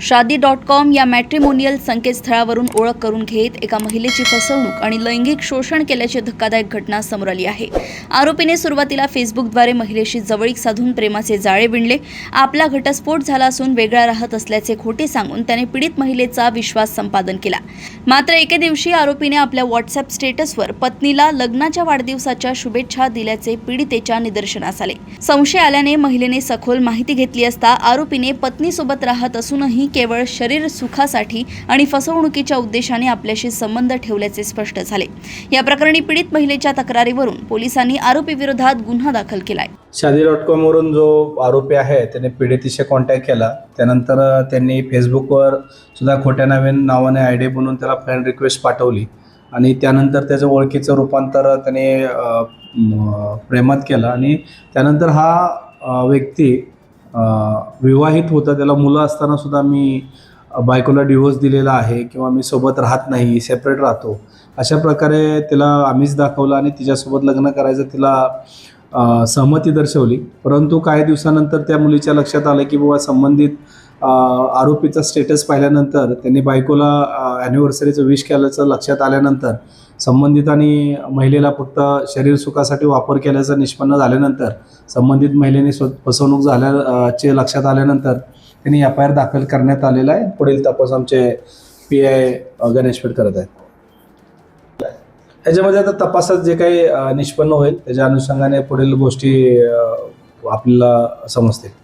शादी.com या मॅट्रिमोनियल संकेतस्थळावरून ओळख करून घेत एका महिलेची फसवणूक आणि लैंगिक शोषण केल्याची धक्कादायक घटना समोर आली आहे। आरोपीने सुरुवातीला फेसबुकद्वारे महिलेशी जवळीक साधून प्रेमाचे जाळे विणले। आपला घटस्फोट झाला असून वेगळा राहत असल्याचे खोटे सांगून त्याने पीडित महिलेचा विश्वास संपादन केला। मात्र एके दिवशी आरोपीने आपल्या व्हॉट्सअप स्टेटसवर पत्नीला लग्नाच्या वाढदिवसाच्या शुभेच्छा दिल्याचे पीडितेच्या निदर्शनास आले। संशय आल्याने महिलेने सखोल माहिती घेतली असता आरोपीने पत्नीसोबत राहत असूनही केवळ शरीर सुखासाठी आणि फसवणुकीच्या उद्देशाने आपल्याशी संबंध ठेवल्याचे स्पष्ट झाले। या प्रकरणी पीडित महिलेच्या तक्रारीवरून पोलिसांनी आरोपी विरोधात गुन्हा दाखल केलाय। शादी.com वरून जो आरोपी आहे त्याने पीडितेशी कॉन्टॅक्ट केला। त्यानंतर त्यांनी फेसबुकवर सुद्धा खोट्या नावाने आयडी बनवून त्याला फ्रेंड रिक्वेस्ट पाठवली आणि त्यानंतर त्याचं ओळखीचं रूपांतर त्याने प्रेमात केलं आणि त्यानंतर हा व्यक्ती विवाहित होता। त्याला मुलं असताना सुद्धा मी बायकोला डिवोर्स दिलेला आहे किंवा मी सोबत राहत नाही, सेपरेट राहतो, अशा प्रकारे तिला आमिष दाखवलं आणि तिच्यासोबत लग्न करायचं तिला सहमती दर्शवली। परंतु काही दिवसानंतर त्या मुलीच्या लक्षात आलं की बाबा संबंधित आरोपीचा स्टेटस पाहिल्यानंतर त्यांनी बायकोला ॲनिव्हर्सरीचं विश केल्याचं लक्षात आल्यानंतर संबंधित आणि महिलेला फक्त शरीर सुखासाठी वापर केल्याचं निष्पन्न झाल्यानंतर संबंधित महिलेने फसवणूक झाल्याचे लक्षात आल्यानंतर त्यांनी FIR दाखल करण्यात आलेला आहे। पुढील तपास आमचे PI गणेश पेठ करत आहेत। याच्यामध्ये आता तपासात जे काही निष्पन्न होईल त्याच्या अनुषंगाने पुढील गोष्टी आपल्याला समजतील।